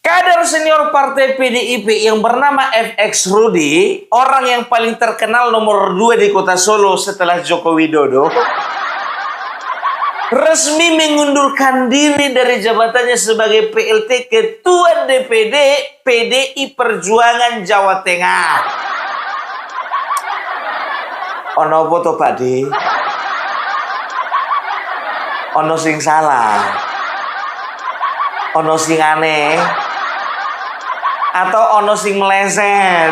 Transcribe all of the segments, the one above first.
Kader senior partai PDIP yang bernama FX Rudy, orang yang paling terkenal nomor 2 di kota Solo setelah Joko Widodo, resmi mengundurkan diri dari jabatannya sebagai PLT Ketua DPD PDI Perjuangan Jawa Tengah. Ono apa to, Pak Di? Ono sing salah? Ono sing aneh? Atau ono sing meleset?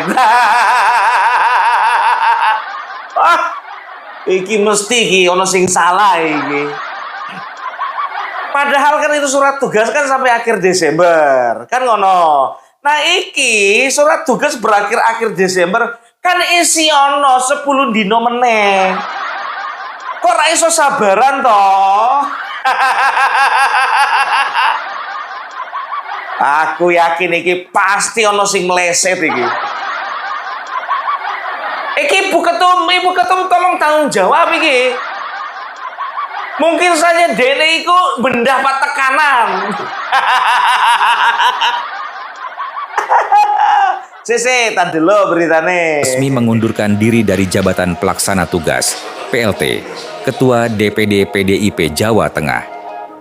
Iki mesti iki ono sing salah iki. Padahal kan itu surat tugas kan sampai akhir Desember. Kan ngono. Nah iki surat tugas berakhir akhir Desember kan isi ono 10 dino meneh. Kok ra iso sabaran toh? Aku yakin iki pasti ono sing meleset iki. Iki ibu ketum tolong tanggung jawab iki. Mungkin saja dene iku mendapat tekanan. Sese, tadi lo beritane. Resmi mengundurkan diri dari jabatan pelaksana tugas PLT Ketua DPD PDIP Jawa Tengah.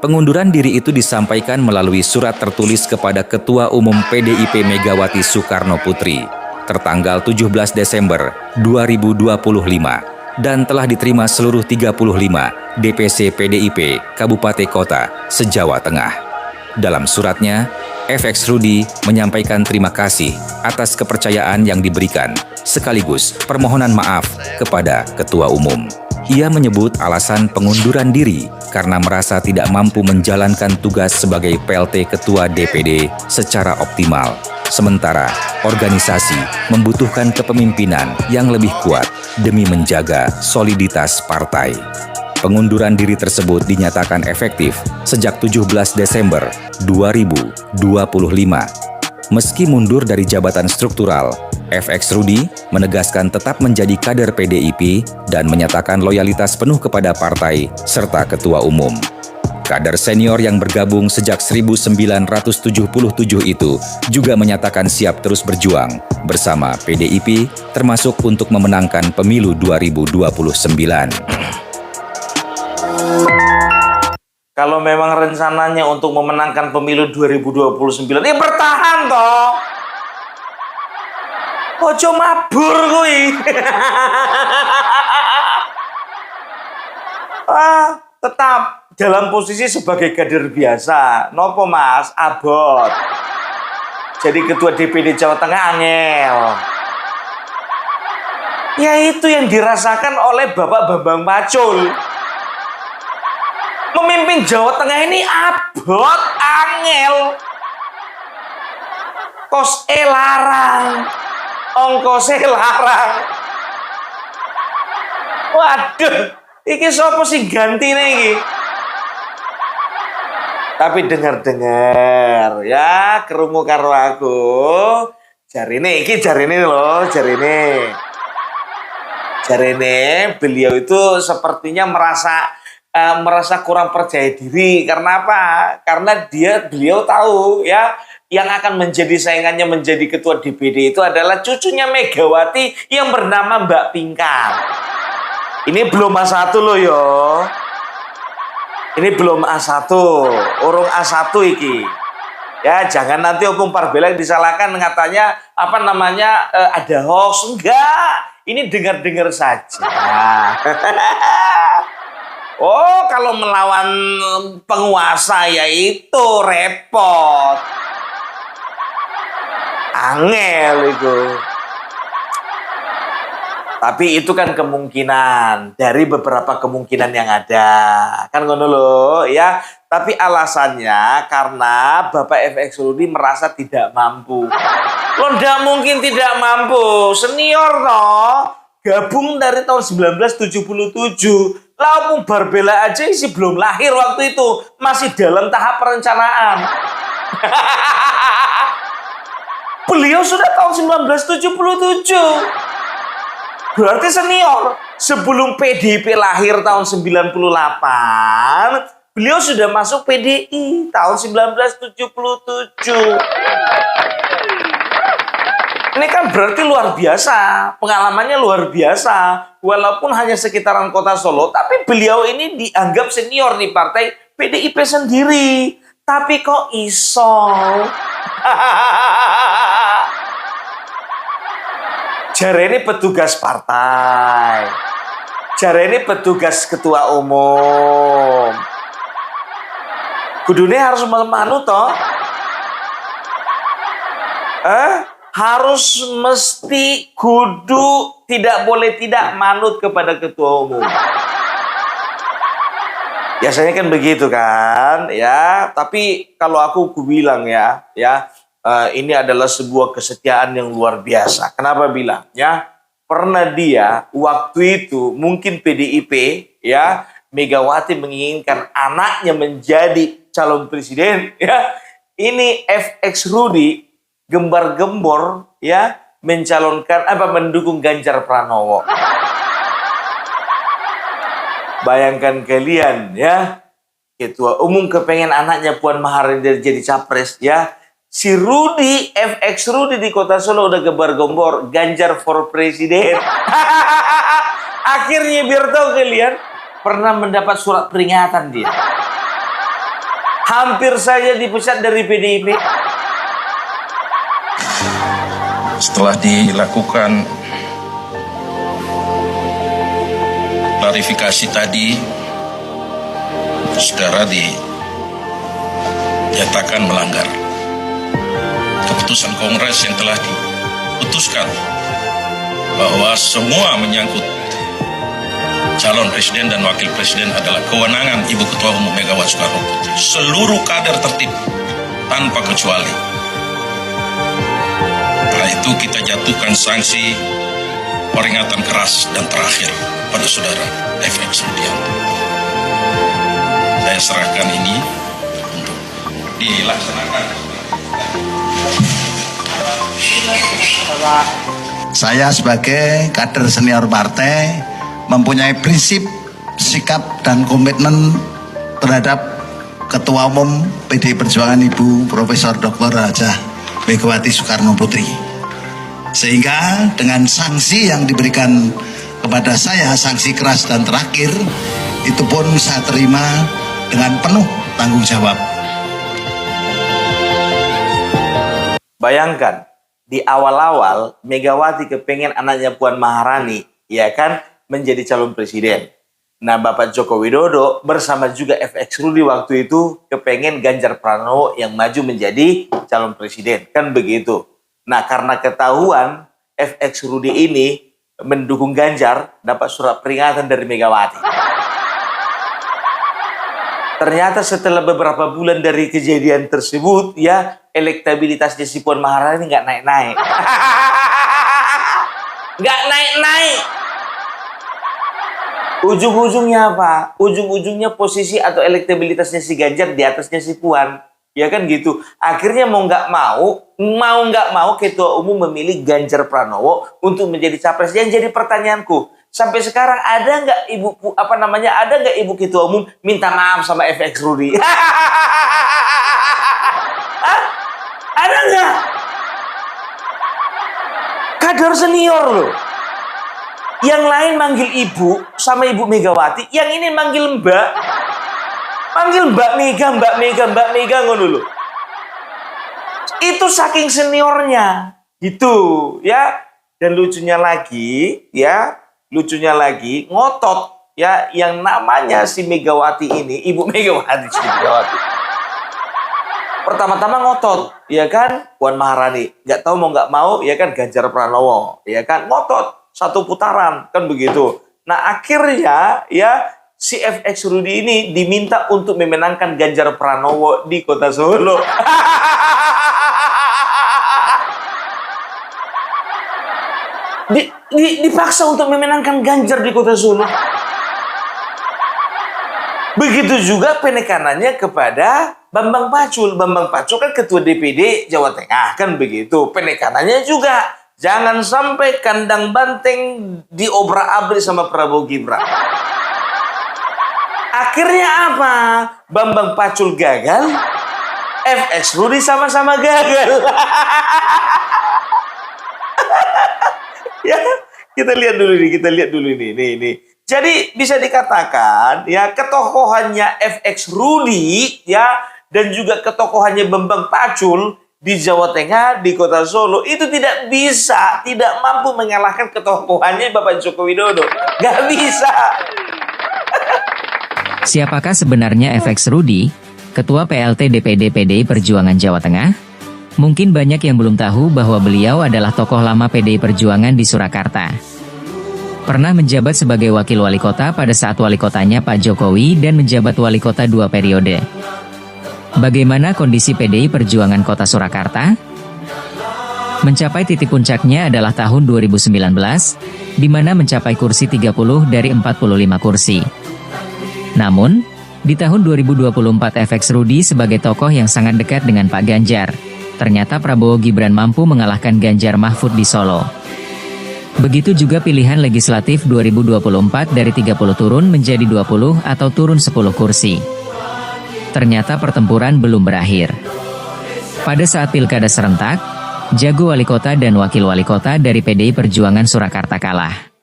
Pengunduran diri itu disampaikan melalui surat tertulis kepada Ketua Umum PDIP Megawati Soekarno Putri tertanggal 17 Desember 2025 dan telah diterima seluruh 35 DPC PDIP Kabupaten Kota se-Jawa Tengah. Dalam suratnya, FX Rudy menyampaikan terima kasih atas kepercayaan yang diberikan sekaligus permohonan maaf kepada Ketua Umum. Ia menyebut alasan pengunduran diri karena merasa tidak mampu menjalankan tugas sebagai PLT Ketua DPD secara optimal. Sementara organisasi membutuhkan kepemimpinan yang lebih kuat demi menjaga soliditas partai. Pengunduran diri tersebut dinyatakan efektif sejak 17 Desember 2025. Meski mundur dari jabatan struktural, FX Rudy menegaskan tetap menjadi kader PDIP dan menyatakan loyalitas penuh kepada partai serta ketua umum. Kader senior yang bergabung sejak 1977 itu juga menyatakan siap terus berjuang bersama PDIP termasuk untuk memenangkan pemilu 2029. Kalau memang rencananya untuk memenangkan pemilu 2029, ya bertahan toh. Ojo mabur kuwi. Tetap dalam posisi sebagai kader biasa. Nopo Mas, abot. Jadi ketua DPD Jawa Tengah angel. Ya itu yang dirasakan oleh Bapak Bambang Pacul. Memimpin Jawa Tengah ini abot, angel. Kos larang. Ongkose larang. Waduh, iki sapa sing gantine iki? Tapi dengar-dengar ya, krungu karo aku. Jarine beliau itu sepertinya merasa kurang percaya diri. Karena apa? Karena beliau tahu ya, yang akan menjadi saingannya menjadi ketua DPD itu adalah cucunya Megawati yang bernama Mbak Pinkan. Ini belum A1 loh yo. Ini belum A1, urung A1 iki. Ya, jangan nanti Opung Parbela disalahkan katanya ada hoax. Enggak, ini dengar-dengar saja. Oh, kalau melawan penguasa ya itu repot. Angel itu. Tapi itu kan kemungkinan dari beberapa kemungkinan yang ada. Kan ngono loh ya. Tapi alasannya karena Bapak FX Rudy merasa tidak mampu. Lo ndak mungkin tidak mampu. Senior toh. Gabung dari tahun 1977. Lah Opung Parbela aja sih belum lahir waktu itu. Masih dalam tahap perencanaan. Beliau sudah tahun 1977. Berarti senior. Sebelum PDIP lahir tahun 98, beliau sudah masuk PDI tahun 1977. Ini kan berarti luar biasa, pengalamannya luar biasa. Walaupun hanya sekitaran kota Solo, tapi beliau ini dianggap senior di partai PDIP sendiri. Tapi kok iso? Jarene petugas partai. Jarene petugas ketua umum. Kudune harus manut toh? Harus mesti kudu tidak boleh tidak manut kepada ketua umum. Biasanya kan begitu kan, ya. Tapi kalau aku bilang ya, ini adalah sebuah kesetiaan yang luar biasa. Kenapa bilang? Ya, pernah dia waktu itu mungkin PDIP, ya, Megawati menginginkan anaknya menjadi calon presiden, ya. Ini FX Rudi gembar-gembor, ya, mendukung Ganjar Pranowo. Bayangkan kalian, ya, ketua umum kepengen anaknya Puan Maharani jadi capres, ya. Si Rudi, FX Rudi di kota Solo udah gembar-gembor Ganjar for presiden. Akhirnya biar tahu kalian, pernah mendapat surat peringatan dia. Hampir saja dipecat dari PDIP. Setelah dilakukan klarifikasi tadi, saudara dinyatakan melanggar keputusan Kongres yang telah diputuskan bahwa semua menyangkut calon presiden dan wakil presiden adalah kewenangan Ibu Ketua Umum Megawati Soekarno Putri. Seluruh kader tertib tanpa kecuali. Karena itu kita jatuhkan sanksi peringatan keras dan terakhir pada saudara FX Rudianto. Saya serahkan ini untuk dilaksanakan. Saya sebagai kader senior partai mempunyai prinsip, sikap dan komitmen terhadap Ketua Umum PDI Perjuangan Ibu Profesor Dr. Hajah Megawati Soekarno Putri. Sehingga dengan sanksi yang diberikan kepada saya, sanksi keras dan terakhir, itu pun saya terima dengan penuh tanggung jawab. Bayangkan, di awal-awal Megawati kepengen anaknya Puan Maharani, ya kan, menjadi calon presiden. Nah, Bapak Joko Widodo bersama juga FX Rudi waktu itu kepengen Ganjar Pranowo yang maju menjadi calon presiden. Kan begitu. Nah, karena ketahuan FX Rudi ini mendukung Ganjar, dapat surat peringatan dari Megawati. Ternyata setelah beberapa bulan dari kejadian tersebut, ya, elektabilitasnya si Puan Maharani nggak naik-naik. Nggak naik-naik. Ujung-ujungnya apa? Ujung-ujungnya posisi atau elektabilitasnya si Ganjar di atasnya si Puan. Ya kan gitu. Akhirnya mau nggak mau ketua umum memilih Ganjar Pranowo untuk menjadi capres. Yang jadi pertanyaanku, sampai sekarang ada nggak ibu ketua umum minta maaf sama FX Rudi? Ada nggak? Kader senior loh. Yang lain manggil ibu sama Ibu Megawati, yang ini manggil mbak. Panggil Mbak Mega ngono lho. Itu saking seniornya. Gitu, ya. Dan lucunya lagi, ngotot, ya, yang namanya si Megawati ini, Ibu Megawati, pertama-tama ngotot, ya kan, Puan Maharani, nggak mau, ya kan, Ganjar Pranowo, ya kan, ngotot satu putaran, kan begitu. Nah, akhirnya, ya, si FX Rudi ini diminta untuk memenangkan Ganjar Pranowo di kota Solo. Dipaksa untuk memenangkan Ganjar di kota Solo. Begitu juga penekanannya kepada Bambang Pacul. Bambang Pacul kan ketua DPD Jawa Tengah, kan begitu. Penekanannya juga jangan sampai kandang banteng diobrak-abrik sama Prabowo Gibran. Akhirnya apa? Bambang Pacul gagal, FX Rudi sama-sama gagal. Ya, kita lihat dulu nih. Jadi bisa dikatakan ya ketokohannya FX Rudi ya dan juga ketokohannya Bambang Pacul di Jawa Tengah, di Kota Solo itu tidak mampu mengalahkan ketokohannya Bapak Joko Widodo. Gak bisa. Siapakah sebenarnya FX Rudi, Ketua PLT DPD PDI Perjuangan Jawa Tengah? Mungkin banyak yang belum tahu bahwa beliau adalah tokoh lama PDI Perjuangan di Surakarta. Pernah menjabat sebagai wakil wali kota pada saat wali kotanya Pak Jokowi dan menjabat wali kota 2 periode. Bagaimana kondisi PDI Perjuangan Kota Surakarta? Mencapai titik puncaknya adalah tahun 2019, di mana mencapai kursi 30 dari 45 kursi. Namun, di tahun 2024 FX Rudi sebagai tokoh yang sangat dekat dengan Pak Ganjar, ternyata Prabowo Gibran mampu mengalahkan Ganjar Mahfud di Solo. Begitu juga pilihan legislatif 2024 dari 30 turun menjadi 20 atau turun 10 kursi. Ternyata pertempuran belum berakhir. Pada saat pilkada serentak, jago wali kota dan wakil wali kota dari PDI Perjuangan Surakarta kalah.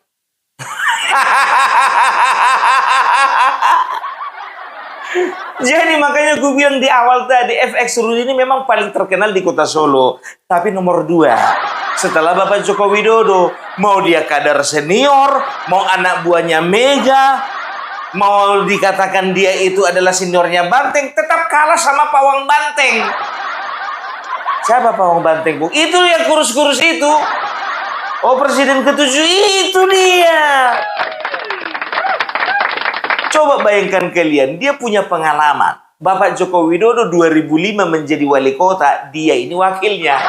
Jadi makanya gue bilang di awal tadi FX Rudi ini memang paling terkenal di Kota Solo. Tapi nomor 2 setelah Bapak Joko Widodo. Mau dia kader senior, mau anak buahnya Mega, mau dikatakan dia itu adalah seniornya Banteng, tetap kalah sama Pawang Banteng. Siapa Pawang Banteng, Bung? Itu yang kurus-kurus itu. Oh, Presiden ke-7 itu dia. Coba bayangkan kalian, dia punya pengalaman. Bapak Joko Widodo 2005 menjadi wali kota, dia ini wakilnya.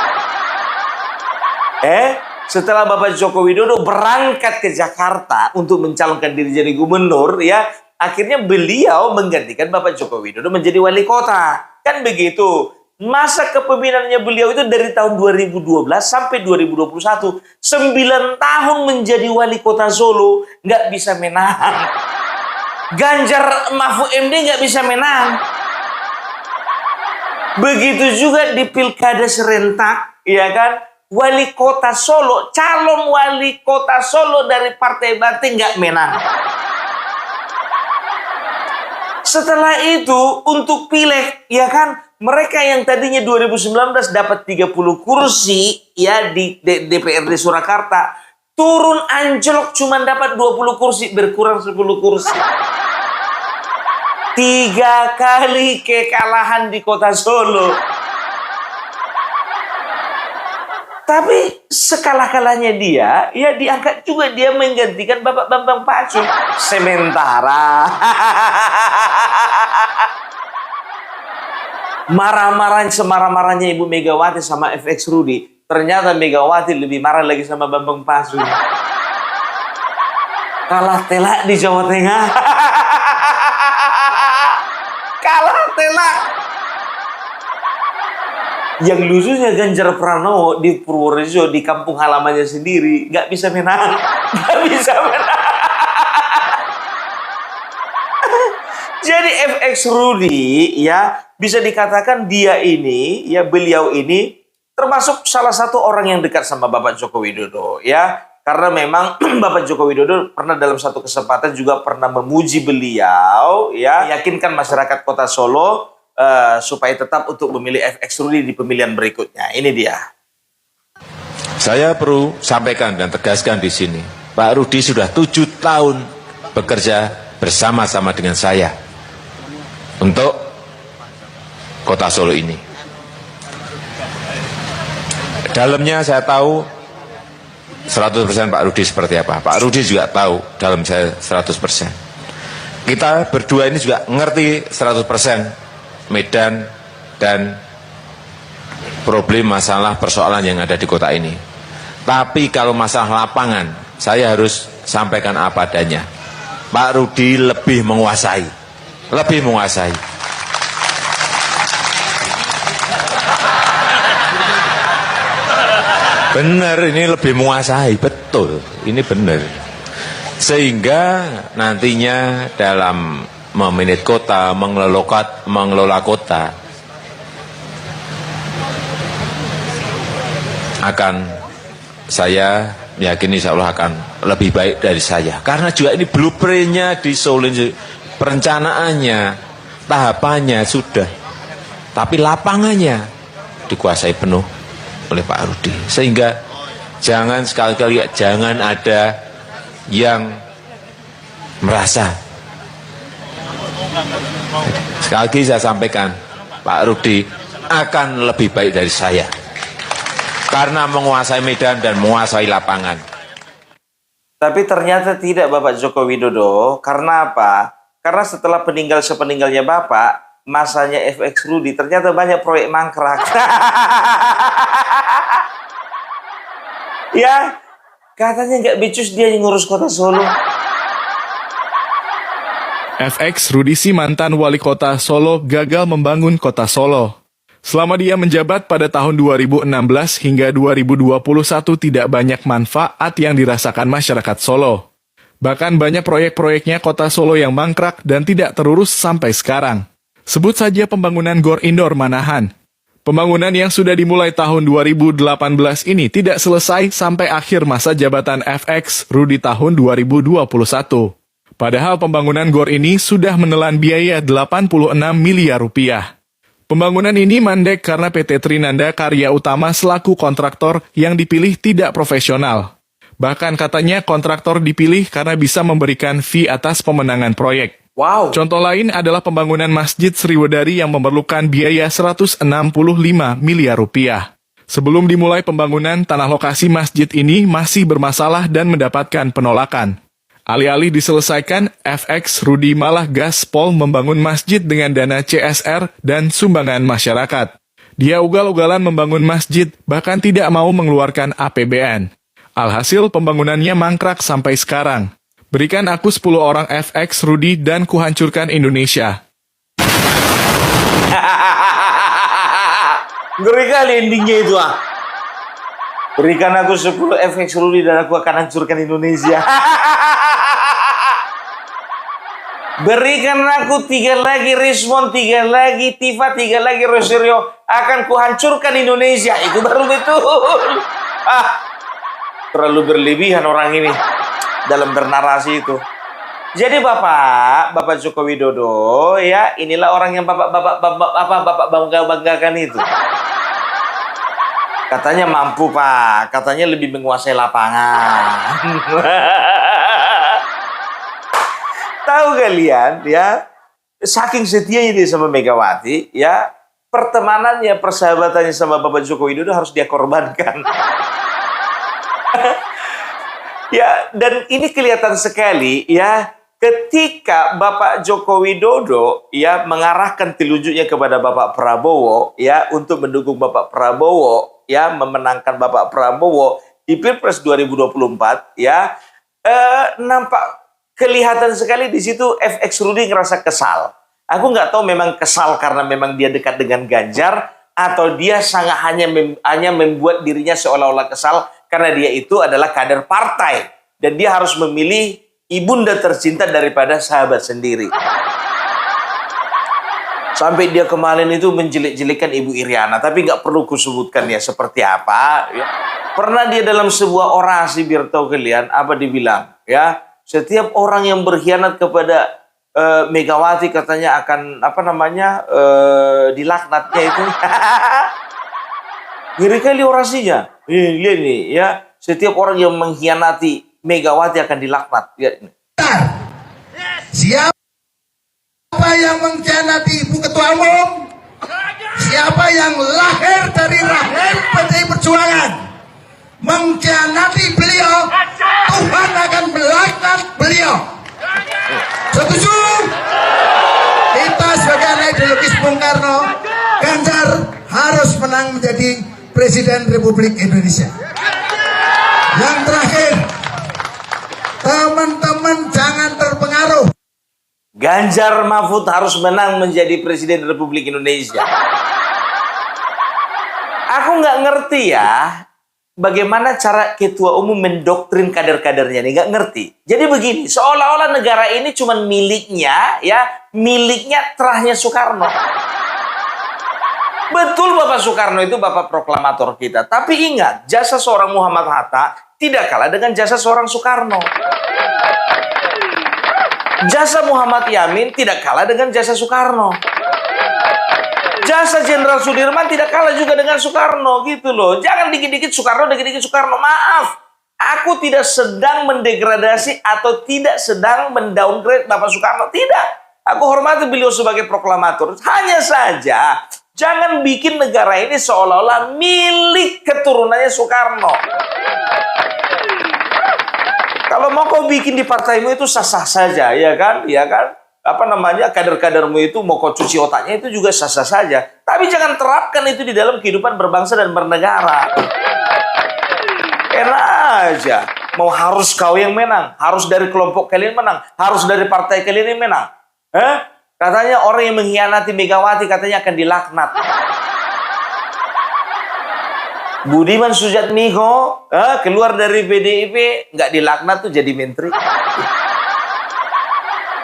Setelah Bapak Joko Widodo berangkat ke Jakarta untuk mencalonkan diri jadi gubernur, ya, akhirnya beliau menggantikan Bapak Joko Widodo menjadi wali kota. Kan begitu. Masa kepemimpinannya beliau itu dari tahun 2012 sampai 2021. 9 tahun menjadi wali kota Solo, nggak bisa menang. Ganjar Mahfud MD nggak bisa menang. Begitu juga di pilkada serentak, ya kan? Wali kota Solo, calon wali kota Solo dari Partai Banteng nggak menang. Setelah itu untuk pileg, ya kan? Mereka yang tadinya 2019 dapat 30 kursi ya di DPRD Surakarta, turun anjlok cuma dapat 20 kursi, berkurang 10 kursi. 3 kali kekalahan di Kota Solo. Tapi sekalah-kalahnya dia, ya diangkat juga dia menggantikan Bapak Bambang Pacul. Sementara semarah-marahnya Ibu Megawati sama FX Rudi, ternyata Megawati lebih marah lagi sama Bambang Pacul. Kalah telak di Jawa Tengah. Kalah telak. Yang lucunya Ganjar Pranowo di Purworejo, di kampung halamannya sendiri, nggak bisa menang. Nggak bisa menang. Jadi FX Rudi, ya, bisa dikatakan dia ini, ya beliau ini, termasuk salah satu orang yang dekat sama Bapak Joko Widodo, ya. Karena memang Bapak Joko Widodo pernah dalam satu kesempatan juga pernah memuji beliau, ya, yakinkan masyarakat Kota Solo supaya tetap untuk memilih FX Rudi di pemilihan berikutnya. Ini dia. Saya perlu sampaikan dan tegaskan di sini, Pak Rudi sudah 7 tahun bekerja bersama-sama dengan saya untuk Kota Solo ini. Dalamnya saya tahu 100% Pak Rudi seperti apa. Pak Rudi juga tahu dalam saya 100%. Kita berdua ini juga ngerti 100% medan dan problem masalah persoalan yang ada di kota ini. Tapi kalau masalah lapangan, saya harus sampaikan apa adanya. Pak Rudi lebih menguasai. Benar, ini lebih menguasai, betul. Ini benar. Sehingga nantinya dalam memanage kota, mengelola kota, akan saya meyakini insya Allah akan lebih baik dari saya. Karena juga ini blueprint-nya disusun, perencanaannya, tahapannya sudah. Tapi lapangannya dikuasai penuh oleh Pak Rudi. Sehingga jangan sekali-kali, jangan ada yang merasa. Sekali lagi saya sampaikan, Pak Rudi akan lebih baik dari saya. Karena menguasai medan dan menguasai lapangan. Tapi ternyata tidak Bapak Joko Widodo. Karena apa? Karena setelah sepeninggalnya Bapak, masanya FX Rudi, ternyata banyak proyek mangkrak. Ya, katanya nggak becus dia yang ngurus kota Solo. FX Rudi Si, mantan wali kota Solo, gagal membangun kota Solo. Selama dia menjabat pada tahun 2016 hingga 2021 tidak banyak manfaat yang dirasakan masyarakat Solo. Bahkan banyak proyek-proyeknya kota Solo yang mangkrak dan tidak terurus sampai sekarang. Sebut saja pembangunan Gor Indoor Manahan. Pembangunan yang sudah dimulai tahun 2018 ini tidak selesai sampai akhir masa jabatan FX Rudi tahun 2021. Padahal pembangunan Gor ini sudah menelan biaya 86 miliar rupiah. Pembangunan ini mandek karena PT Trinanda Karya Utama selaku kontraktor yang dipilih tidak profesional. Bahkan katanya kontraktor dipilih karena bisa memberikan fee atas pemenangan proyek. Wow. Contoh lain adalah pembangunan Masjid Sriwedari yang memerlukan biaya 165 miliar rupiah. Sebelum dimulai pembangunan, tanah lokasi masjid ini masih bermasalah dan mendapatkan penolakan. Alih-alih diselesaikan, FX Rudi malah gaspol membangun masjid dengan dana CSR dan sumbangan masyarakat. Dia ugal-ugalan membangun masjid, bahkan tidak mau mengeluarkan APBN. Alhasil pembangunannya mangkrak sampai sekarang. Berikan aku 10 orang FX Rudi dan kuhancurkan Indonesia. Ngeri kali endingnya itu ah. Berikan aku 10 FX Rudi dan aku akan hancurkan Indonesia. Berikan aku 3 lagi Rismon, 3 lagi Tifa, 3 lagi Rosario, akan kuhancurkan Indonesia. Itu baru betul. Terlalu berlebihan orang ini dalam bernarasi itu. Jadi Bapak Joko Widodo, ya inilah orang yang Bapak banggakan itu. Katanya mampu Pak, katanya lebih menguasai lapangan. Tahu kalian ya, saking setianya dia sama Megawati, ya pertemanannya, persahabatannya sama Bapak Joko Widodo harus dia korbankan. Ya, dan ini kelihatan sekali ya, ketika Bapak Joko Widodo ya mengarahkan telunjuknya kepada Bapak Prabowo ya untuk mendukung Bapak Prabowo ya, memenangkan Bapak Prabowo di Pilpres 2024 ya, nampak kelihatan sekali di situ FX Rudi ngerasa kesal. Aku nggak tahu memang kesal karena memang dia dekat dengan Ganjar atau dia sangat hanya membuat dirinya seolah-olah kesal karena dia itu adalah kader partai dan dia harus memilih ibunda tercinta daripada sahabat sendiri. Sampai dia kemarin itu menjelek-jelekan Ibu Iriana, tapi nggak perlu kusebutkan ya seperti apa. Ya. Pernah dia dalam sebuah orasi, biar tahu kalian apa dibilang ya. Setiap orang yang berkhianat kepada Megawati katanya akan dilaknatnya itu. Ngeri kali orasinya. Lihat nih ya, setiap orang yang mengkhianati Megawati akan dilaknat. Ya. Siapa yang mengkhianati Ibu Ketua Umum? Siapa yang lahir dari rahim PDI Perjuangan mengkhianati beliau, Tuhan akan melaknat beliau. Setuju? Kita sebagai anak ideologis Bung Karno, Ganjar harus menang menjadi Presiden Republik Indonesia. Yang terakhir, teman-teman jangan terpengaruh. Ganjar Mahfud harus menang menjadi Presiden Republik Indonesia. Aku nggak ngerti ya. bagaimana cara ketua umum mendoktrin kader-kadernya nih, nggak ngerti. Jadi begini, seolah-olah negara ini cuma miliknya, ya, miliknya terahnya Soekarno. Betul Bapak Soekarno itu Bapak proklamator kita. Tapi ingat, jasa seorang Muhammad Hatta tidak kalah dengan jasa seorang Soekarno. Jasa Muhammad Yamin tidak kalah dengan jasa Soekarno. Jasa Jenderal Sudirman tidak kalah juga dengan Soekarno, gitu loh. Jangan dikit-dikit Soekarno, dikit-dikit Soekarno. Maaf, aku tidak sedang mendegradasi atau tidak sedang mendowngrade Bapak Soekarno. Tidak. Aku hormati beliau sebagai proklamator. Hanya saja, jangan bikin negara ini seolah-olah milik keturunannya Soekarno. Kalau mau kau bikin di partaimu itu sah-sah saja, ya kan? Ya kan? Apa namanya, kader-kadermu itu mau kau cuci otaknya itu juga sah-sah saja. Tapi jangan terapkan itu di dalam kehidupan berbangsa dan bernegara. Enak aja. Mau harus kau yang menang, harus dari kelompok kalian menang, harus dari partai kalian yang menang. Katanya orang yang mengkhianati Megawati katanya akan dilaknat. Budiman Sujatmiko keluar dari PDIP nggak dilaknat tuh jadi menteri.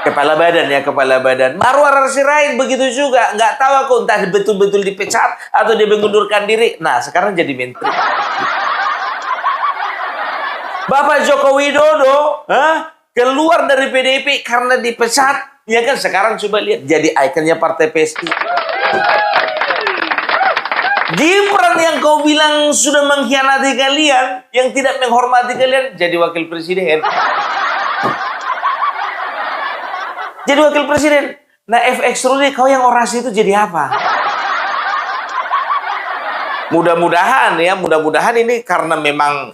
Kepala badan ya, kepala badan. Marwar Sirait begitu juga. Nggak tahu aku entah betul-betul dipecat atau dia mengundurkan diri. Nah, sekarang jadi menteri. Bapak Joko Widodo keluar dari PDIP karena dipecat. Ya kan, sekarang coba lihat. Jadi ikonnya partai PSI. Gibran yang kau bilang sudah mengkhianati kalian, yang tidak menghormati kalian, jadi wakil presiden. Jadi wakil presiden. Nah, FX Rudi, kau yang orasi itu jadi apa? Mudah-mudahan ya, mudah-mudahan ini karena memang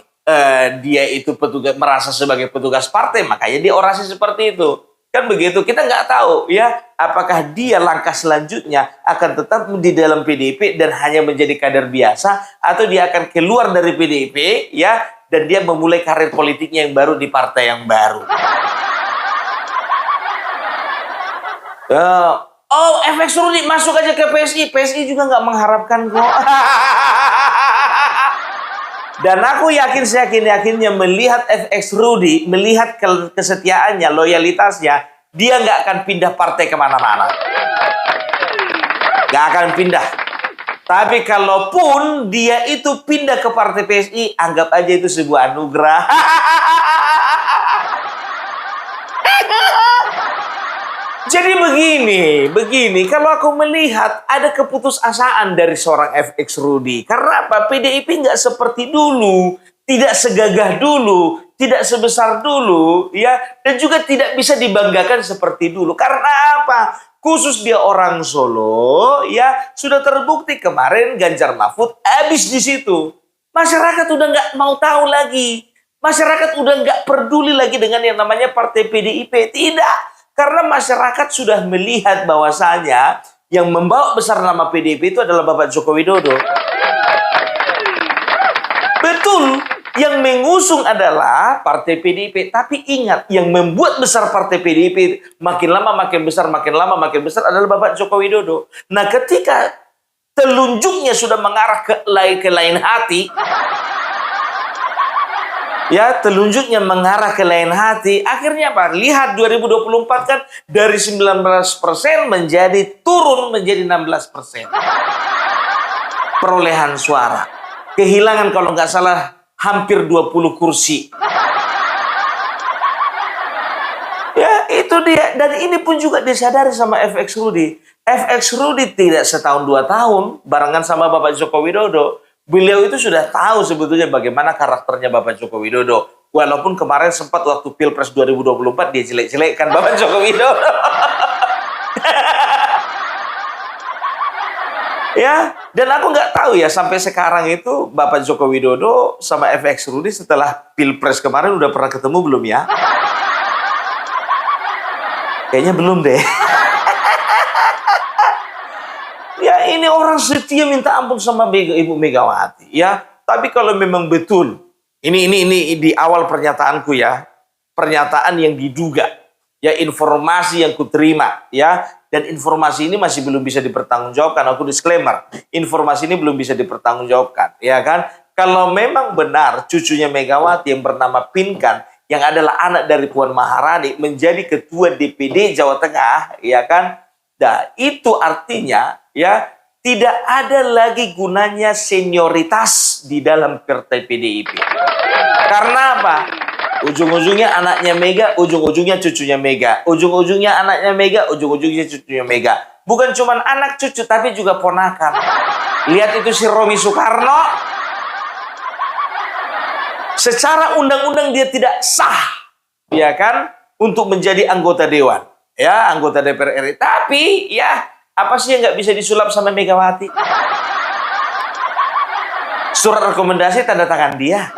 dia itu petugas, merasa sebagai petugas partai, makanya dia orasi seperti itu. Kan begitu, kita nggak tahu ya, apakah dia langkah selanjutnya akan tetap di dalam PDIP dan hanya menjadi kader biasa, atau dia akan keluar dari PDIP ya, dan dia memulai karir politiknya yang baru di partai yang baru. Oh, FX Rudi masuk aja ke PSI. PSI juga nggak mengharapkan kok. Dan aku yakin, yakinnya melihat FX Rudi, melihat kesetiaannya, loyalitasnya, dia nggak akan pindah partai kemana-mana. Nggak akan pindah. Tapi kalaupun dia itu pindah ke partai PSI, anggap aja itu sebuah anugerah. Jadi begini, kalau aku melihat ada keputusasaan dari seorang FX Rudi. Karena apa? PDIP nggak seperti dulu, tidak segagah dulu, tidak sebesar dulu, ya, dan juga tidak bisa dibanggakan seperti dulu. Karena apa? Khusus dia orang Solo, ya, sudah terbukti kemarin Ganjar Mahfud habis di situ. Masyarakat udah nggak mau tahu lagi. Masyarakat udah nggak peduli lagi dengan yang namanya partai PDIP. Tidak. Karena masyarakat sudah melihat bahwasanya yang membawa besar nama PDIP itu adalah Bapak Joko Widodo. Betul, yang mengusung adalah partai PDIP. Tapi ingat, yang membuat besar partai PDIP makin lama makin besar, makin lama makin besar adalah Bapak Joko Widodo. Nah, ketika telunjuknya sudah mengarah ke lain hati, ya, telunjuknya mengarah ke lain hati. Akhirnya apa? Lihat 2024 kan dari 19% menjadi turun menjadi 16%. Perolehan suara. Kehilangan kalau nggak salah hampir 20 kursi. Ya, itu dia. Dan ini pun juga disadari sama FX Rudi. FX Rudi tidak setahun 2 tahun barengan sama Bapak Joko Widodo. Beliau itu sudah tahu sebetulnya bagaimana karakternya Bapak Joko Widodo. Walaupun kemarin sempat waktu Pilpres 2024 dia jelek-jelekkan Bapak Joko Widodo. Ya, dan aku nggak tahu ya sampai sekarang itu Bapak Joko Widodo sama FX Rudi setelah Pilpres kemarin udah pernah ketemu belum ya? Kayaknya belum deh. Ya, ini orang setia minta ampun sama Ibu Megawati, ya. Tapi kalau memang betul, ini di awal pernyataanku ya, pernyataan yang diduga, ya, informasi yang kuterima, ya, dan informasi ini masih belum bisa dipertanggungjawabkan. Aku disclaimer, informasi ini belum bisa dipertanggungjawabkan, ya kan? kalau memang benar cucunya Megawati yang bernama Pinkan, yang adalah anak dari Puan Maharani, menjadi ketua DPD Jawa Tengah, ya kan? Nah, itu artinya ya tidak ada lagi gunanya senioritas di dalam partai PDIP. Karena apa? Ujung-ujungnya anaknya Mega, ujung-ujungnya cucunya Mega. Ujung-ujungnya anaknya Mega, ujung-ujungnya cucunya Mega. Bukan cuma anak cucu, tapi juga ponakan. Lihat itu si Romi Soekarno. Secara undang-undang dia tidak sah, ya kan, untuk menjadi anggota dewan, ya, anggota DPR RI. Tapi, ya, apa sih yang nggak bisa disulap sama Megawati? Surat rekomendasi tanda tangan dia.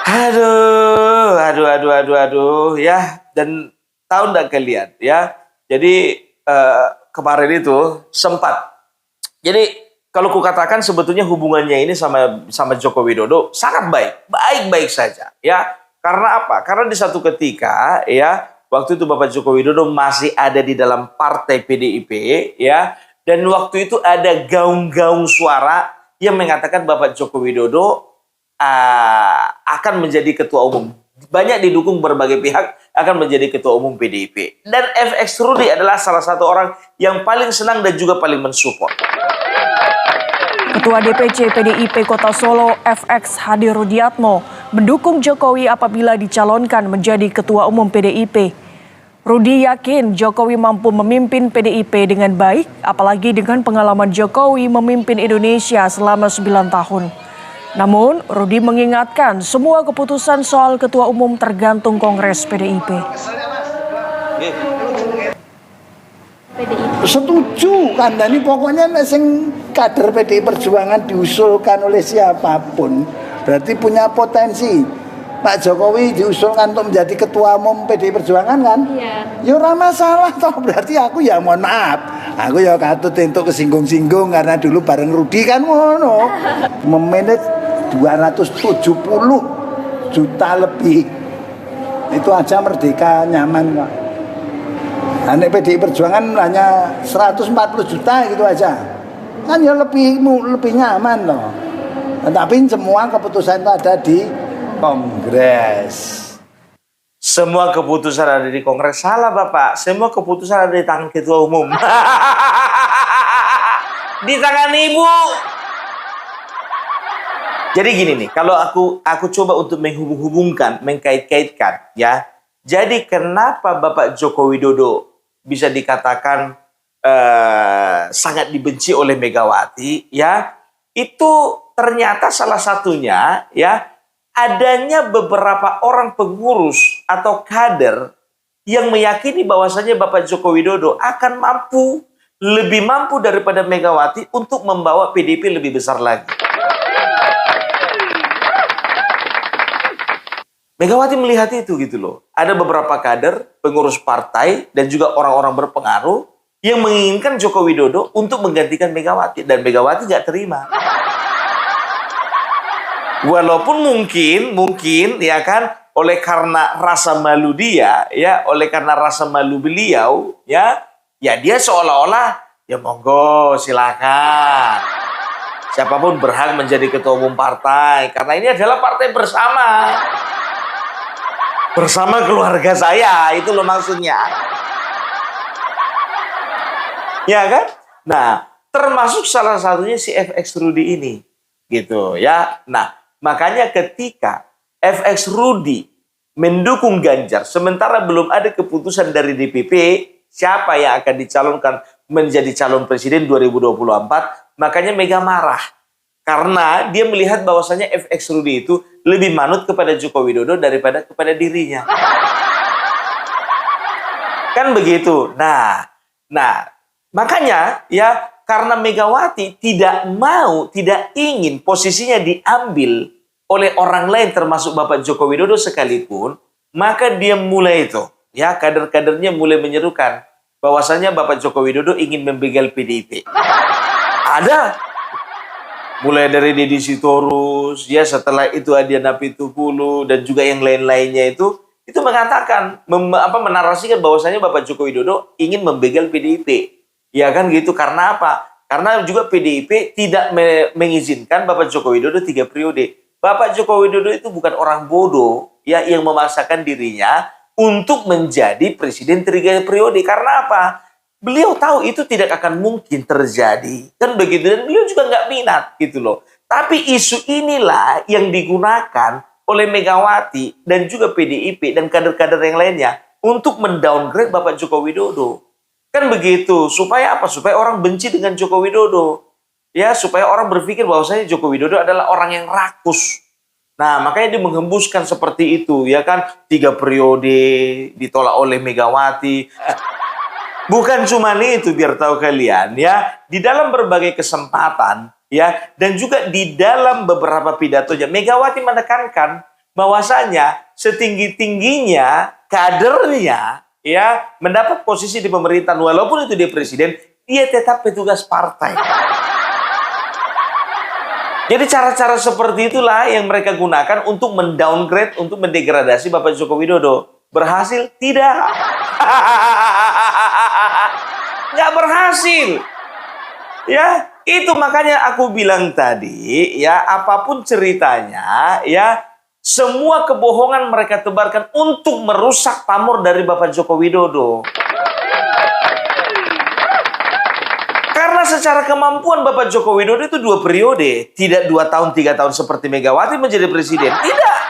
Aduh, ya. Dan tahu nggak kalian, ya? Jadi kemarin itu sempat. Jadi kalau kukatakan sebetulnya hubungannya ini sama Joko Widodo sangat baik saja, ya. Karena apa? Karena di satu ketika, ya, waktu itu Bapak Joko Widodo masih ada di dalam partai PDIP, ya. Dan waktu itu ada gaung-gaung suara yang mengatakan Bapak Joko Widodo akan menjadi ketua umum. Banyak didukung berbagai pihak akan menjadi ketua umum PDIP. Dan FX Rudy adalah salah satu orang yang paling senang dan juga paling mensupport. Ketua DPC PDIP Kota Solo FX Hadi Rudiatmo mendukung Jokowi apabila dicalonkan menjadi ketua umum PDIP. Rudi yakin Jokowi mampu memimpin PDIP dengan baik, apalagi dengan pengalaman Jokowi memimpin Indonesia selama 9 tahun. Namun, Rudi mengingatkan semua keputusan soal ketua umum tergantung Kongres PDIP. Setuju kan, ini pokoknya sing kader PDI Perjuangan diusulkan oleh siapapun berarti punya potensi. Pak Jokowi diusulkan untuk menjadi ketua umum PDI Perjuangan kan? Iya. Ya ora masalah toh, berarti aku ya mohon maaf. Aku ya katut untuk kesinggung-singgung karena dulu bareng Rudi kan ngono. Memanage 270 juta lebih. Itu aja merdeka nyaman kok. Anak PDI Perjuangan hanya 140 juta gitu aja. Kan ya lebih nyaman loh. Tapi semua keputusan itu ada di Kongres. Semua keputusan ada di Kongres. Salah Bapak, semua keputusan ada di tangan ketua umum. Di tangan Ibu. Jadi gini nih, kalau aku coba untuk menghubung-hubungkan, mengkait-kaitkan, ya. Jadi kenapa Bapak Joko Widodo bisa dikatakan sangat dibenci oleh Megawati, ya? Itu ternyata salah satunya, ya, adanya beberapa orang pengurus atau kader yang meyakini bahwasanya Bapak Joko Widodo akan lebih mampu daripada Megawati untuk membawa PDIP lebih besar lagi. Megawati melihat itu gitu loh. Ada beberapa kader, pengurus partai, dan juga orang-orang berpengaruh yang menginginkan Joko Widodo untuk menggantikan Megawati. Dan Megawati nggak terima. Walaupun mungkin ya kan, oleh karena rasa malu dia, ya, oleh karena rasa malu beliau, ya dia seolah-olah, ya monggo silakan. Siapapun berhak menjadi ketua umum partai, karena ini adalah partai bersama. Bersama keluarga saya, itu loh maksudnya. Ya kan? Nah, termasuk salah satunya si FX Rudy ini. Gitu ya. Nah, makanya ketika FX Rudy mendukung Ganjar, sementara belum ada keputusan dari DPP siapa yang akan dicalonkan menjadi calon presiden 2024, makanya Mega marah. Karena dia melihat bahwasanya FX Rudy itu lebih manut kepada Joko Widodo daripada kepada dirinya. Kan begitu. Nah, makanya ya, karena Megawati tidak ingin posisinya diambil oleh orang lain termasuk Bapak Joko Widodo sekalipun, maka dia mulai itu, ya, kader-kadernya mulai menyerukan bahwasanya Bapak Joko Widodo ingin membegal PDIP. Ada mulai dari Deddy Sitorus, ya, setelah itu Adiana Pitupulu dan juga yang lain-lainnya itu mengatakan, menarasikan bahwasanya Bapak Joko Widodo ingin membegal PDIP. Ya kan gitu, karena apa? Karena juga PDIP tidak mengizinkan Bapak Joko Widodo 3 periode. Bapak Joko Widodo itu bukan orang bodoh ya yang memaksakan dirinya untuk menjadi presiden 3 periode. Karena apa? Beliau tahu itu tidak akan mungkin terjadi. Kan begitu. Dan beliau juga nggak minat gitu loh. Tapi isu inilah yang digunakan oleh Megawati dan juga PDIP dan kader-kader yang lainnya untuk mendowngrade Bapak Joko Widodo. Kan begitu. Supaya apa? Supaya orang benci dengan Joko Widodo. Ya, supaya orang berpikir bahwasanya Joko Widodo adalah orang yang rakus. Nah, makanya dia menghembuskan seperti itu. Ya kan, 3 periode ditolak oleh Megawati. Bukan cuma itu, biar tahu kalian ya. Di dalam berbagai kesempatan, ya, dan juga di dalam beberapa pidatonya, Megawati menekankan bahwasanya setinggi-tingginya kadernya ya mendapat posisi di pemerintahan walaupun itu dia presiden, dia tetap petugas partai. Jadi cara-cara seperti itulah yang mereka gunakan untuk mendowngrade, untuk mendegradasi Bapak Joko Widodo. Berhasil? Tidak. Nggak berhasil. Ya, itu makanya aku bilang tadi, ya, apapun ceritanya, ya, semua kebohongan mereka tebarkan untuk merusak pamor dari Bapak Joko Widodo. Karena secara kemampuan Bapak Joko Widodo itu 2 periode, tidak 2 tahun, 3 tahun seperti Megawati menjadi presiden. Tidak.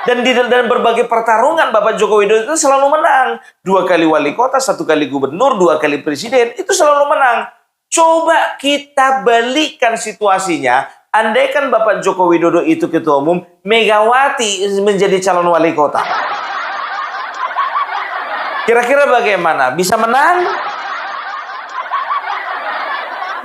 Dan di dalam berbagai pertarungan Bapak Joko Widodo itu selalu menang. 2 kali wali kota, 1 kali gubernur, 2 kali presiden, itu selalu menang. Coba kita balikkan situasinya. Andaikan Bapak Joko Widodo itu ketua umum, Megawati menjadi calon wali kota. Kira-kira bagaimana? Bisa menang?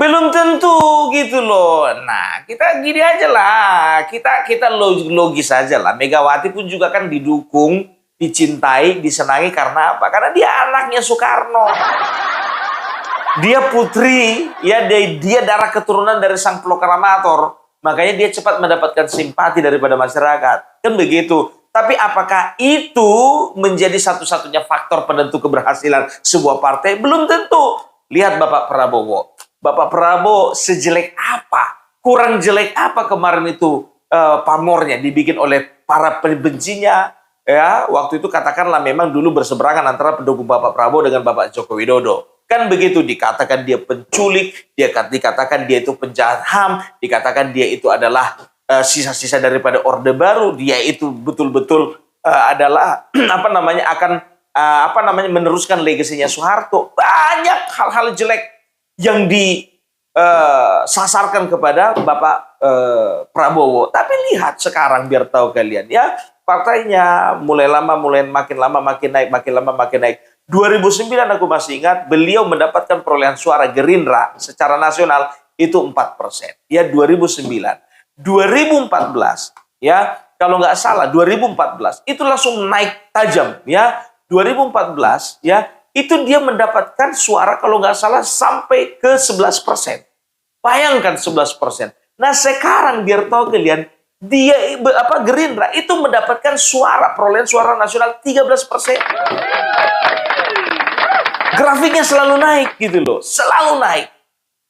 Belum tentu gitu loh. Nah, kita gini aja lah. Kita logis aja lah. Megawati pun juga kan didukung, dicintai, disenangi karena apa? Karena dia anaknya Soekarno. Dia putri, ya dia darah keturunan dari sang proklamator. Makanya dia cepat mendapatkan simpati daripada masyarakat. Kan begitu. Tapi apakah itu menjadi satu-satunya faktor penentu keberhasilan sebuah partai? Belum tentu. Lihat Bapak Prabowo. Bapak Prabowo sejelek apa? Kurang jelek apa kemarin itu pamornya dibikin oleh para pembencinya? Ya, waktu itu katakanlah memang dulu berseberangan antara pendukung Bapak Prabowo dengan Bapak Joko Widodo. Kan begitu, dikatakan dia penculik, dikatakan dia itu penjahat HAM, dikatakan dia itu adalah sisa-sisa daripada Orde Baru, dia itu betul-betul adalah akan meneruskan legasinya Soeharto. Banyak hal-hal jelek yang disasarkan kepada Bapak Prabowo. Tapi lihat sekarang biar tahu kalian ya, partainya makin lama makin naik. 2009 aku masih ingat, beliau mendapatkan perolehan suara Gerindra secara nasional itu 4%. Ya, 2009. 2014, ya, kalau nggak salah 2014 itu langsung naik tajam, ya. 2014, ya, itu dia mendapatkan suara kalau nggak salah sampai ke 11%. Bayangkan 11%. Nah, sekarang biar tahu kalian, Gerindra itu mendapatkan perolehan suara nasional 13%. Grafiknya selalu naik gitu loh, selalu naik.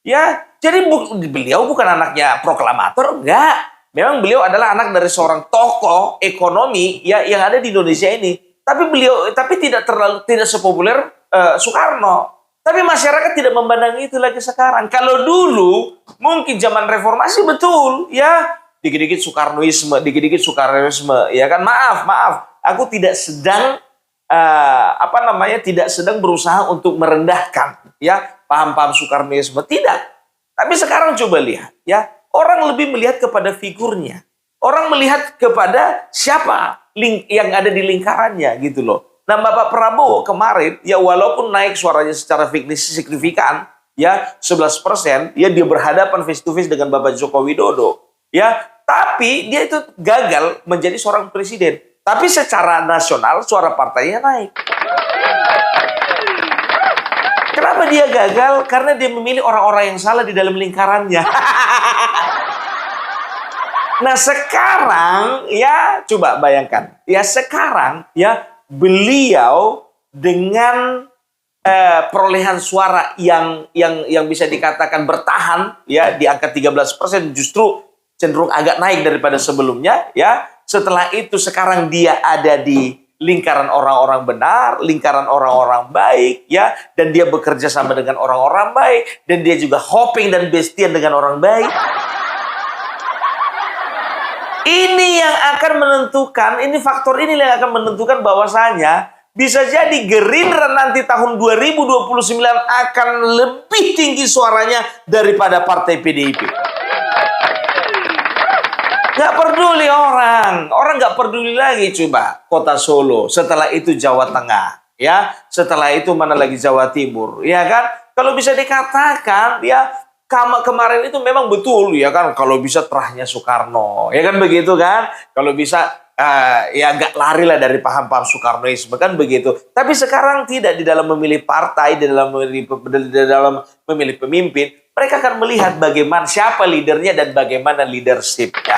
Ya, jadi beliau bukan anaknya proklamator, enggak. Memang beliau adalah anak dari seorang tokoh ekonomi ya yang ada di Indonesia ini. Tapi tidak sepopuler Soekarno. Tapi masyarakat tidak memandang itu lagi sekarang. Kalau dulu mungkin zaman reformasi betul, ya. Dikit-dikit Soekarnoisme, ya kan? Maaf. Aku tidak sedang tidak sedang berusaha untuk merendahkan ya paham-paham Soekarnoisme, tidak. Tapi sekarang coba lihat ya, orang lebih melihat kepada figurnya. Orang melihat kepada siapa yang ada di lingkarannya gitu loh. Nah, Bapak Prabowo kemarin ya walaupun naik suaranya secara signifikan ya 11%, ya dia berhadapan face to face dengan Bapak Joko Widodo. Ya, tapi dia itu gagal menjadi seorang presiden. Tapi secara nasional suara partainya naik. Kenapa dia gagal? Karena dia memilih orang-orang yang salah di dalam lingkarannya. Nah, sekarang ya coba bayangkan. Ya sekarang ya beliau dengan perolehan suara yang bisa dikatakan bertahan ya di angka 13%, justru cenderung agak naik daripada sebelumnya ya. Setelah itu sekarang dia ada di lingkaran orang-orang benar, lingkaran orang-orang baik ya, dan dia bekerja sama dengan orang-orang baik, dan dia juga hopping dan bestian dengan orang baik. Ini yang akan menentukan, ini faktor ini yang akan menentukan bahwasanya bisa jadi Gerindra nanti tahun 2029 akan lebih tinggi suaranya daripada partai PDIP. Gak peduli orang gak peduli lagi. Coba kota Solo, setelah itu Jawa Tengah, ya, setelah itu mana lagi Jawa Timur, ya kan? Kalau bisa dikatakan, ya, kemarin itu memang betul, ya kan? Kalau bisa terahnya Soekarno, ya kan begitu kan? Kalau bisa ya agak lari lah dari paham-paham Soekarnoisme, kan begitu. Tapi sekarang tidak, di dalam memilih partai, di dalam memilih pemimpin, mereka akan melihat bagaimana siapa leadernya dan bagaimana leadershipnya.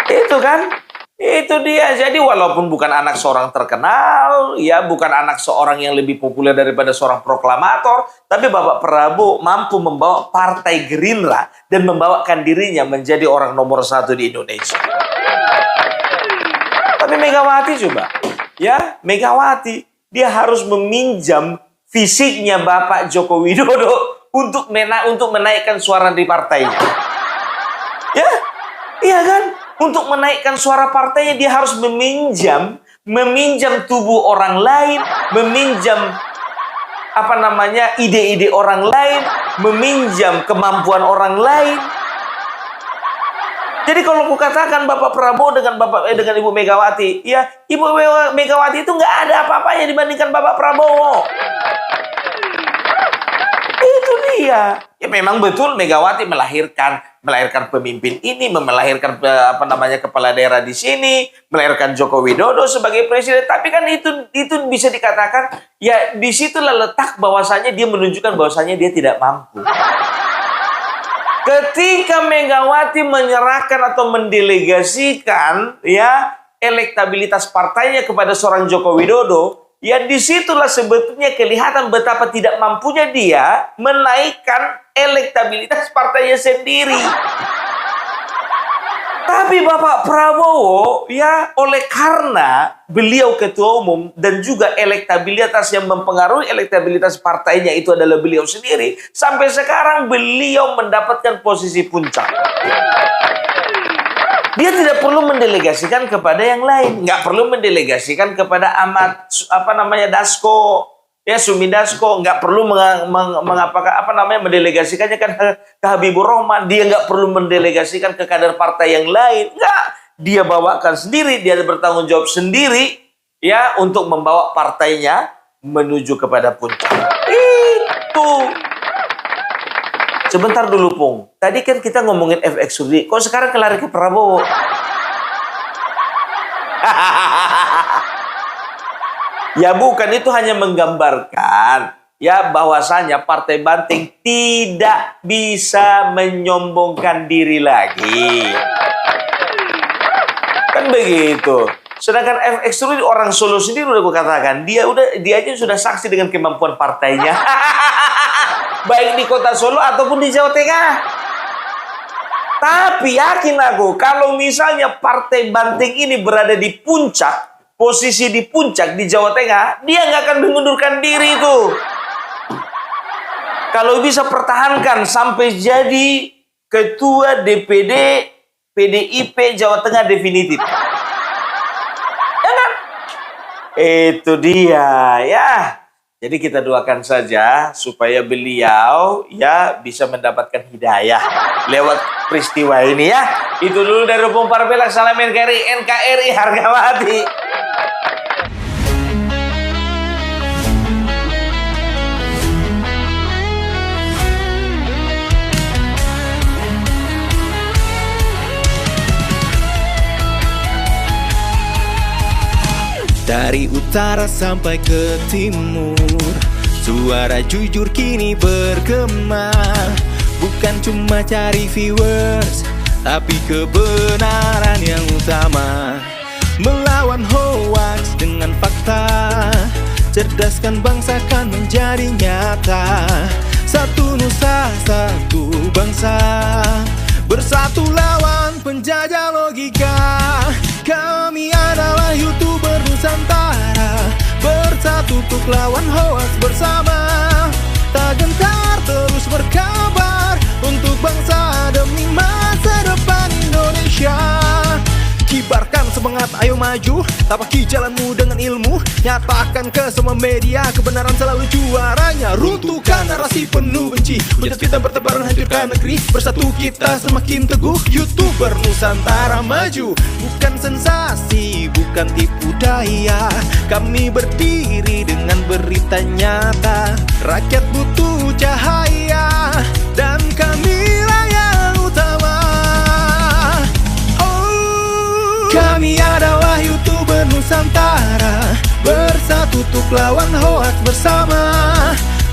Itu kan, itu dia. Jadi walaupun bukan anak seorang terkenal, ya bukan anak seorang yang lebih populer daripada seorang proklamator, tapi Bapak Prabowo mampu membawa partai Gerindra dan membawakan dirinya menjadi orang nomor 1 di Indonesia. Tapi Megawati coba, ya Megawati, dia harus meminjam fisiknya Bapak Joko Widodo untuk menaikkan suara di partainya. Ya, iya kan? Untuk menaikkan suara partainya dia harus meminjam tubuh orang lain, meminjam ide-ide orang lain, meminjam kemampuan orang lain. Jadi kalau aku katakan Bapak Prabowo dengan Ibu Megawati, ya Ibu Megawati itu nggak ada apa-apanya dibandingkan Bapak Prabowo. Itu dia. Ya memang betul Megawati melahirkan pemimpin ini, melahirkan kepala daerah di sini, melahirkan Joko Widodo sebagai presiden. Tapi kan itu bisa dikatakan ya disitulah letak bahwasanya dia menunjukkan bahwasanya dia tidak mampu. Ketika Megawati menyerahkan atau mendelegasikan ya elektabilitas partainya kepada seorang Joko Widodo, ya disitulah sebetulnya kelihatan betapa tidak mampunya dia menaikkan elektabilitas partainya sendiri. Tapi Bapak Prabowo, ya oleh karena beliau ketua umum dan juga elektabilitas yang mempengaruhi elektabilitas partainya itu adalah beliau sendiri, sampai sekarang beliau mendapatkan posisi puncak. Dia tidak perlu mendelegasikan kepada yang lain, nggak perlu mendelegasikan kepada Dasko, ya Sumi Dasko, nggak perlu mendelegasikannya ke Habibur Rahman, dia nggak perlu mendelegasikan ke kader partai yang lain, nggak, dia bawakan sendiri, dia bertanggung jawab sendiri, ya untuk membawa partainya menuju kepada puncak. Itu. Sebentar dulu, Pung. Tadi kan kita ngomongin FX Rudi. Kok sekarang kelari ke Prabowo? Ya bukan, itu hanya menggambarkan ya bahwasanya Partai Banteng tidak bisa menyombongkan diri lagi. Kan begitu. Sedangkan FX Rudi orang Solo sendiri udah gue katakan, dia aja sudah saksi dengan kemampuan partainya. Baik di kota Solo ataupun di Jawa Tengah. Tapi yakin aku, kalau misalnya Partai Banteng ini berada di puncak, posisi di puncak di Jawa Tengah, dia nggak akan mengundurkan diri itu. Kalau bisa pertahankan sampai jadi ketua DPD PDIP Jawa Tengah definitif. Ya kan? Itu dia, ya. Jadi kita doakan saja supaya beliau ya bisa mendapatkan hidayah lewat peristiwa ini ya. Itu dulu dari Opung Parpelak, salam NKRI harga mati. Dari utara sampai ke timur, suara jujur kini bergema. Bukan cuma cari viewers, tapi kebenaran yang utama. Melawan hoax dengan fakta, Cerdaskan bangsa kan menjadi nyata. Satu nusa, satu bangsa, bersatu lawan penjajah logika. Kami adalah YouTuber Nusantara, bersatu untuk lawan hoax bersama. Tak gentar terus berkabar untuk bangsa demi masa depan Indonesia. Kibarkan semangat, ayo maju, tapaki jalanmu dengan ilmu. Nyatakan ke semua media, kebenaran selalu juaranya. Runtuhkan narasi penuh benci, hujat fitnah bertebaran, hancurkan negeri. Bersatu kita semakin teguh, YouTuber Nusantara maju. Bukan sensasi, bukan tipu daya, kami berdiri dengan berita nyata. Rakyat butuh cahaya, dan kamilah yang utama. Kami adalah YouTuber Nusantara, bersatu untuk lawan hoax bersama.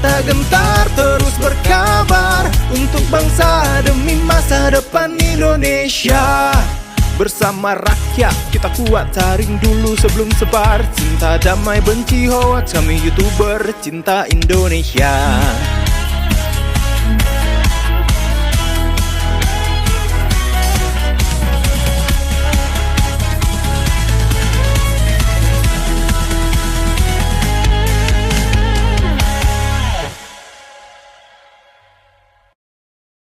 Tak gentar terus berkabar untuk bangsa demi masa depan Indonesia. Bersama rakyat kita kuat, saring dulu sebelum sebar. Cinta damai benci hoax, kami YouTuber cinta Indonesia.